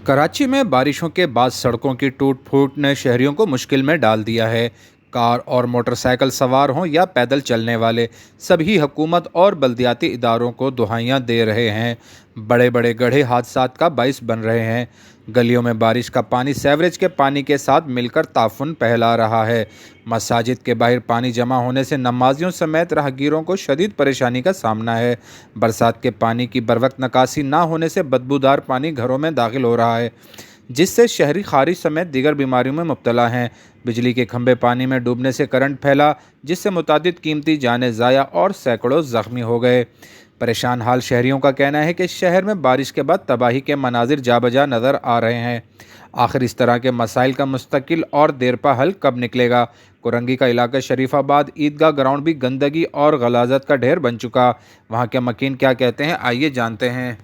कराची में बारिशों के बाद सड़कों की टूट फूट ने शहरियों को मुश्किल में डाल दिया है। कार और मोटरसाइकिल सवार हों या पैदल चलने वाले, सभी हुकूमत और बल्दियाती इदारों को दुहाइयाँ दे रहे हैं। बड़े बड़े गड्ढे हादसात का बाइस बन रहे हैं। गलियों में बारिश का पानी सीवरेज के पानी के साथ मिलकर ताफुन फैला रहा है। मसाजिद के बाहर पानी जमा होने से नमाजियों समेत राहगीरों को शदीद परेशानी का सामना है। बरसात के पानी की बरवक्त निकासी ना होने से बदबूदार पानी घरों में दाखिल हो रहा है, जिससे शहरी खारिश समेत दीगर बीमारियों में मुब्तला हैं। बिजली के खंभे पानी में डूबने से करंट फैला, जिससे मुतादिद कीमती जानें ज़ाया और सैकड़ों ज़ख्मी हो गए। परेशान हाल शहरियों का कहना है कि शहर में बारिश के बाद तबाही के मनाजिर जाबजा नज़र आ रहे हैं। आखिर इस तरह के मसाइल का मुस्तकिल और देरपा हल कब निकलेगा? कुरंगी का इलाका शरीफाबाद ईदगाह ग्राउंड भी गंदगी और गलाजत का ढेर बन चुका। वहाँ के मकीन क्या कहते हैं, आइए जानते हैं।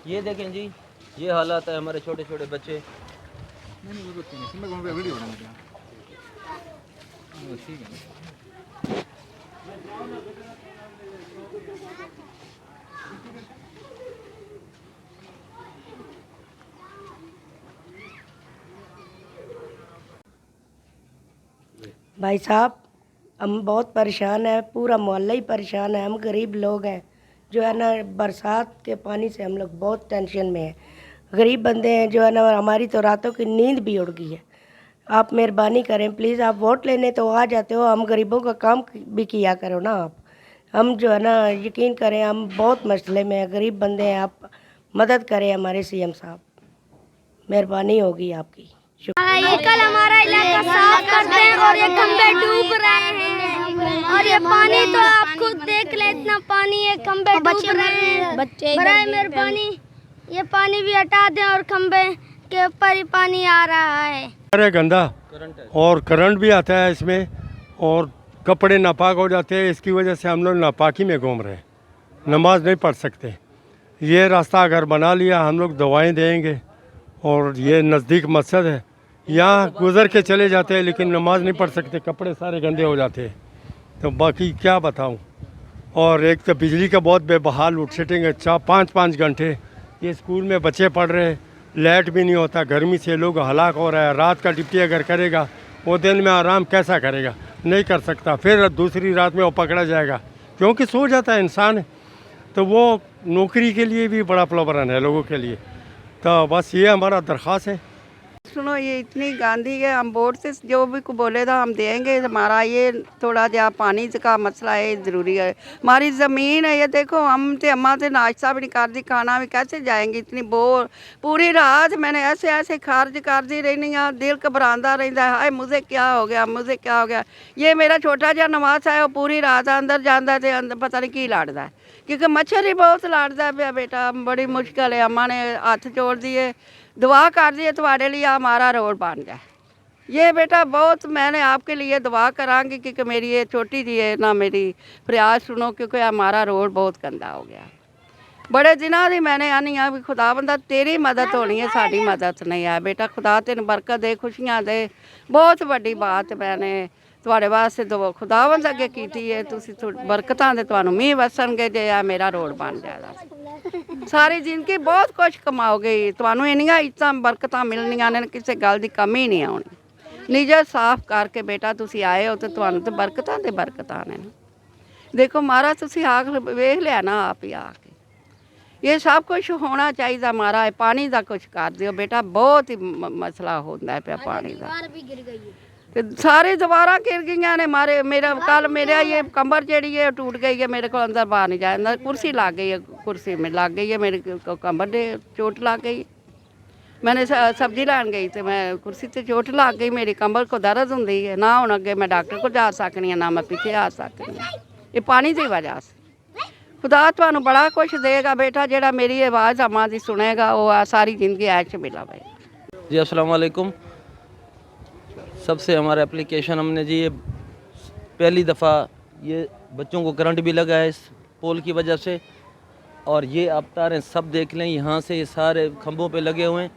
ये देखें जी, ये हालात है हमारे छोटे छोटे बच्चे। भाई साहब, हम बहुत परेशान हैं, पूरा मोहल्ला ही परेशान है। हम गरीब लोग हैं, जो है ना, बरसात के पानी से हम लोग बहुत टेंशन में हैं। गरीब बंदे हैं, जो है ना, हमारी तो रातों की नींद भी उड़ गई है। आप मेहरबानी करें प्लीज़, आप वोट लेने तो आ जाते हो, हम गरीबों का काम भी किया करो ना आप। हम जो है ना, यकीन करें, हम बहुत मसले में हैं, गरीब बंदे हैं। आप मदद करें हमारे सीएम साहब, मेहरबानी होगी आपकी। ये कल हमारा इलाका साफ करते हैं और ये खंबे डूब रहे हैं, और ये पानी तो आप खुद देख ले, इतना पानी है, खंबे डूब रहे हैं। बराए मेहरबानी ये पानी भी हटा दें और खंबे के ऊपर ही पानी आ रहा है। अरे गंदा और करंट भी आता है इसमें, और कपड़े नापाक हो जाते हैं। इसकी वजह से हम लोग नापाकी में घूम रहे हैं, नमाज नहीं पढ़ सकते। ये रास्ता अगर बना लिया, हम लोग दवाएं देंगे, और ये नज़दीक मस्जिद है, यहाँ गुज़र के चले जाते हैं, लेकिन नमाज नहीं पढ़ सकते, कपड़े सारे गंदे हो जाते हैं। तो बाकी क्या बताऊँ। और एक तो बिजली का बहुत बेबहाल लोड शेडिंग है, 4-5 घंटे। ये स्कूल में बच्चे पढ़ रहे हैं, लाइट भी नहीं होता, गर्मी से लोग हलाक हो रहा है। रात का ड्यूटी अगर करेगा, वो दिन में आराम कैसा करेगा? नहीं कर सकता। फिर दूसरी रात में वो पकड़ा जाएगा, क्योंकि सो जाता है इंसान। तो वो नौकरी के लिए भी बड़ा प्रॉब्लम है लोगों के लिए। तो बस ये हमारा दरख्वास्त है। सुनो, ये इतनी गांधी है, हम वोट से जो भी को बोले था हम देंगे। हमारा ये थोड़ा जा पानी का मसला है, ज़रूरी है। हमारी ज़मीन है, ये देखो, हम तो अम्मा से नाश्ता भी नहीं कर दी, खाना भी कैसे जाएंगे? इतनी बोर, पूरी रात मैंने ऐसे ऐसे खारिज कर दी रही है, दिल घबराता रहता है, हाय मुझे क्या हो गया, मुझे क्या हो गया। ये मेरा छोटा जा नवाज है, वो पूरी रात अंदर जाता है, अंदर पता नहीं की लड़ता है, क्योंकि मच्छर ही बहुत लड़ता पे बेटा। बड़ी मुश्किल है। अम्मा ने हाथ जोड़ दिए, दुआ कर दिए तुम्हारे लिए हमारा रोड बन जाए। ये बेटा बहुत मैंने आपके लिए दुआ करांगी, क्योंकि मेरी ये छोटी सी है ना, मेरी प्रयास सुनो, क्योंकि हमारा रोड बहुत गंदा हो गया। बड़े दिनों की मैंने आनी है भी खुदा बंदा तेरी मदद होनी है, साड़ी मदद नहीं है बेटा। खुदा तेन बरकत दे, खुशियाँ दे। बहुत बड़ी बात मैंने ਤੁਹਾਡੇ ਵਾਸਤੇ ਦੁਆ ਖੁਦਾਵੰਦ ਅੱਗੇ ਕੀਤੀ ਹੈ। ਤੁਸੀਂ ਬਰਕਤਾਂ ਦੇ ਤੁਹਾਨੂੰ ਮੀਂਹ ਵਸਣਗੇ ਜੇ ਆ ਮੇਰਾ ਰੋਡ ਬਣ ਜਾਏਗਾ। ਸਾਰੀ ਜ਼ਿੰਦਗੀ ਬਹੁਤ ਕੁਝ ਕਮਾਓਗੇ, ਤੁਹਾਨੂੰ ਇੰਨੀਆਂ ਇੱਜ਼ਤਾਂ ਬਰਕਤਾਂ ਮਿਲਣੀਆਂ ਨੇ, ਕਿਸੇ ਗੱਲ ਦੀ ਕਮੀ ਨਹੀਂ ਆਉਣੀ। ਨਿਜਰ ਸਾਫ਼ ਕਰਕੇ ਬੇਟਾ ਤੁਸੀਂ ਆਏ ਹੋ ਤੇ ਤੁਹਾਨੂੰ ਤੇ ਬਰਕਤਾਂ ਦੇ ਬਰਕਤਾਂ ਨੇ। ਦੇਖੋ ਮਹਾਰਾਜ, ਤੁਸੀਂ ਆਖ ਵੇਖ ਲਿਆ ਨਾ ਆਪ ਹੀ ਆ ਕੇ, ਇਹ ਸਭ ਕੁਝ ਹੋਣਾ ਚਾਹੀਦਾ। ਮਹਾਰਾਜ ਪਾਣੀ ਦਾ ਕੁਝ ਕਰ ਦਿਓ ਬੇਟਾ, ਬਹੁਤ ਹੀ ਮਸਲਾ ਹੁੰਦਾ ਪਿਆ ਪਾਣੀ ਦਾ। सारी दीवारा गिर गई ने मारे। मेरा कल मेरा ये कमर जी है टूट गई है, मेरे को अंदर बाहर नहीं जाए। कुर्सी लग गई है, कुर्सी में लग गई है, मेरे कमर में चोट लग गई। मैंने सब्जी लान गई तो मैं कुर्सी से चोट लग गई, मेरी कमर को दर्द होंगी है ना। हुण अगे मैं डॉक्टर को जा सकनी ना मैं पीछे आ सकनी, ये पानी की वजह से। खुदा तुहानू बड़ा कुछ देगा बेटा, जेड़ा मेरी आवाज़ अम्मा की सुनेगा वो सारी जिंदगी ऐश मिला भाई जी। अस्सलाम वालेकुम। सबसे हमारा एप्लीकेशन हमने जी, ये पहली दफ़ा ये बच्चों को करंट भी लगा है इस पोल की वजह से। और ये आप तारें सब देख लें, यहाँ से ये सारे खंभों पे लगे हुए हैं।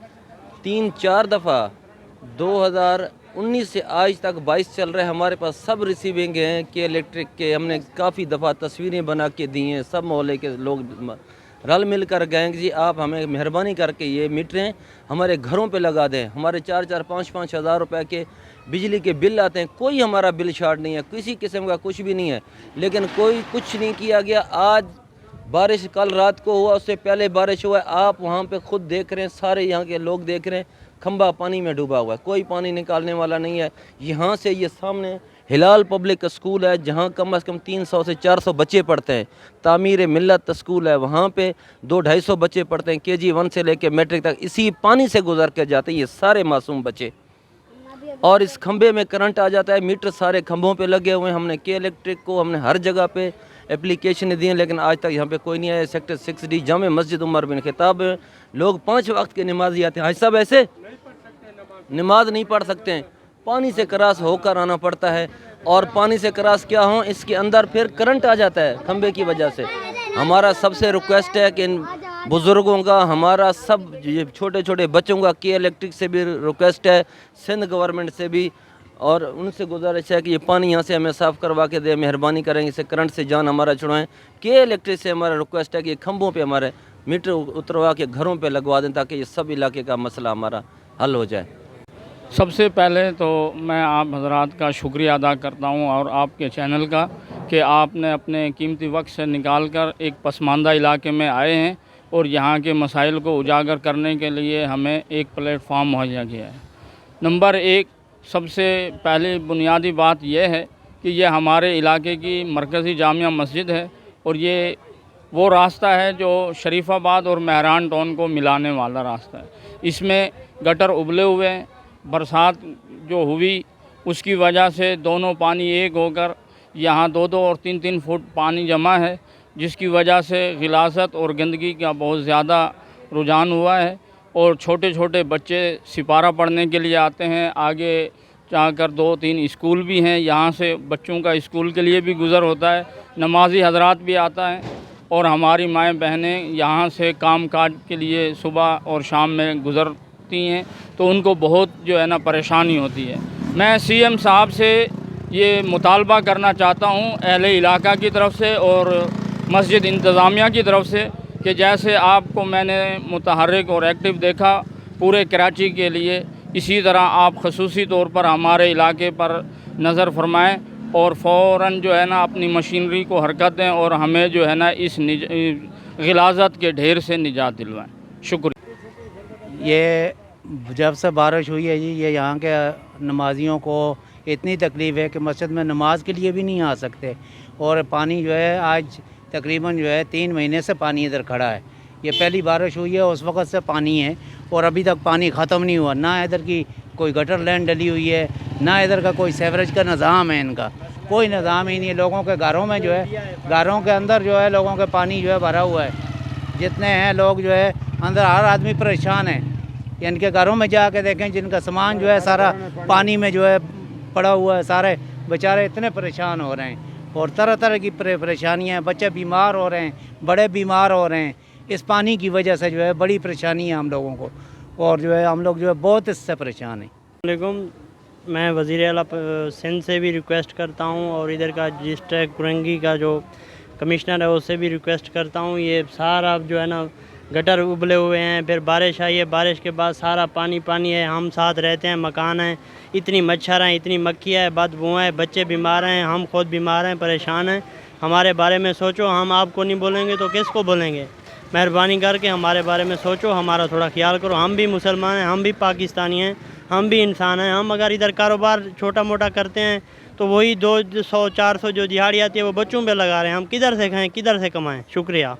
3-4 दफ़ा 19 से आज तक 22 चल रहे हैं। हमारे पास सब रिसीविंग हैं के इलेक्ट्रिक के। हमने काफ़ी दफ़ा तस्वीरें बना के दी हैं। सब मोहल्ले के लोग रल मिल कर गए कि जी आप हमें मेहरबानी करके ये मीटरें हमारे घरों पे लगा दें। हमारे 4-4, 5-5 हज़ार रुपए के बिजली के बिल आते हैं। कोई हमारा बिल शार्ट नहीं है, किसी किस्म का कुछ भी नहीं है, लेकिन कोई कुछ नहीं किया गया। आज बारिश कल रात को हुआ, उससे पहले बारिश हुआ, आप वहाँ पे खुद देख रहे हैं, सारे यहाँ के लोग देख रहे हैं, खंबा पानी में डूबा हुआ है, कोई पानी निकालने वाला नहीं है। यहाँ से ये सामने हिलाल पब्लिक स्कूल है जहाँ कम से कम 300 से 400 बच्चे पढ़ते हैं। तामीर मिल्लत स्कूल है, वहाँ पे 200-250 बच्चे पढ़ते हैं, KG 1 से लेकर मैट्रिक तक इसी पानी से गुजर के जाते हैं ये सारे मासूम बच्चे। और इस खंबे में करंट आ जाता है, मीटर सारे खंभों पे लगे हुए हैं। हमने के इलेक्ट्रिक को हमने हर जगह पे एप्लीकेशन दी हैं, लेकिन आज तक यहाँ पे कोई नहीं आया। सेक्टर 6D जामे मस्जिद उमर बिन खिताब लोग 5 वक्त के नमाजी आते हैं। आज सब ऐसे नमाज नहीं पढ़ सकते हैं, पानी से क्रॉस होकर आना पड़ता है। और पानी से क्रॉस क्या हो, इसके अंदर फिर करंट आ जाता है खंबे की वजह से। हमारा सबसे रिक्वेस्ट है कि इन बुज़ुर्गों का, हमारा सब ये छोटे छोटे बच्चों का के इलेक्ट्रिक से भी रिक्वेस्ट है, सिंध गवर्नमेंट से भी, और उनसे गुजारिश है कि ये पानी यहाँ से हमें साफ़ करवा के दे, मेहरबानी करेंगे, इसे करंट से जान हमारा छुड़ाएं। के इलेक्ट्रिक से हमारा रिक्वेस्ट है कि खंभों पे हमारे मीटर उतरवा के घरों पे लगवा दें ताकि ये सब इलाके का मसला हमारा हल हो जाए। सबसे पहले तो मैं आप हज़रात का शुक्रिया अदा करता हूँ और आपके चैनल का कि आपने अपने कीमती वक्त से निकाल कर एक पसमानदा इलाके में आए हैं और यहाँ के मसाइल को उजागर करने के लिए हमें एक प्लेटफार्म मुहैया किया है। नंबर 1 सबसे पहले बुनियादी बात यह है कि ये हमारे इलाके की मरकज़ी जामिया मस्जिद है और ये वो रास्ता है जो शरीफाबाद और महरान टाउन को मिलाने वाला रास्ता है। इसमें गटर उबले हुए हैं, बरसात जो हुई उसकी वजह से दोनों पानी एक होकर यहाँ 2-2 और 3-3 फुट पानी जमा है, जिसकी वजह से गिलासत और गंदगी का बहुत ज़्यादा रुझान हुआ है। और छोटे छोटे बच्चे सिपारा पढ़ने के लिए आते हैं, आगे जाकर 2-3 स्कूल भी हैं, यहाँ से बच्चों का स्कूल के लिए भी गुज़र होता है, नमाजी हजरात भी आता है और हमारी माएँ बहनें यहाँ से काम काज के लिए सुबह और शाम में गुज़रती हैं, तो उनको बहुत जो है ना परेशानी होती है। मैं CM साहब से ये मुतालबा करना चाहता हूँ अहले इलाका की तरफ से और मस्जिद इंतज़ामिया की तरफ से कि जैसे आपको मैंने मुतहर्रिक और एक्टिव देखा पूरे कराची के लिए, इसी तरह आप ख़ुसूसी तौर पर हमारे इलाके पर नज़र फरमाएं और फ़ौरन जो है ना अपनी मशीनरी को हरकत दें और हमें जो है ना इस गिलाज़त के ढेर से निजात दिलवाएं। शुक्रिया। ये जब से बारिश हुई है जी, ये यहाँ के नमाजियों को इतनी तकलीफ़ है कि मस्जिद में नमाज के लिए भी नहीं आ सकते। और पानी जो है आज तकरीबन जो है 3 महीने से पानी इधर खड़ा है। ये पहली बारिश हुई है उस वक़्त से पानी है और अभी तक पानी ख़त्म नहीं हुआ। ना इधर की कोई गटर लाइन डली हुई है, ना इधर का कोई सीवरेज का निज़ाम है, इनका कोई निज़ाम ही नहीं है। लोगों के घरों में जो है, घरों के अंदर जो है लोगों के पानी जो है भरा हुआ है। जितने हैं लोग जो है अंदर, हर आदमी परेशान है। इनके घरों में जाके देखें, जिनका सामान जो है सारा पानी में जो है पड़ा हुआ है, सारे बेचारे इतने परेशान हो रहे हैं और तरह तरह की परेशानियाँ हैं। बच्चे बीमार हो रहे हैं, बड़े बीमार हो रहे हैं। इस पानी की वजह से जो है बड़ी परेशानी है हम लोगों को और जो है हम लोग जो है बहुत इससे परेशान हैं। वालेकुम, मैं वज़ीर आला सिंध से भी रिक्वेस्ट करता हूँ और इधर का डिस्ट्रिक्ट कुरंगी का जो कमिश्नर है उससे भी रिक्वेस्ट करता हूँ। ये सारा जो है ना गटर उबले हुए हैं, फिर बारिश आई है, बारिश के बाद सारा पानी पानी है। हम साथ रहते हैं, मकान हैं, इतनी मच्छर हैं, इतनी मक्खियाँ है, बदबुएँ हैं, बच्चे बीमार हैं, हम खुद बीमार हैं, परेशान हैं। हमारे बारे में सोचो, हम आपको नहीं बोलेंगे तो किसको बोलेंगे? मेहरबानी करके हमारे बारे में सोचो, हमारा थोड़ा ख्याल करो। हम भी मुसलमान हैं, हम भी पाकिस्तानी हैं, हम भी इंसान हैं। हम अगर इधर कारोबार छोटा मोटा करते हैं तो वही 200-400 जो दिहाड़ी आती है वो बच्चों पे लगा रहे हैं। हम किधर से खाएं, किधर से कमाएं? शुक्रिया।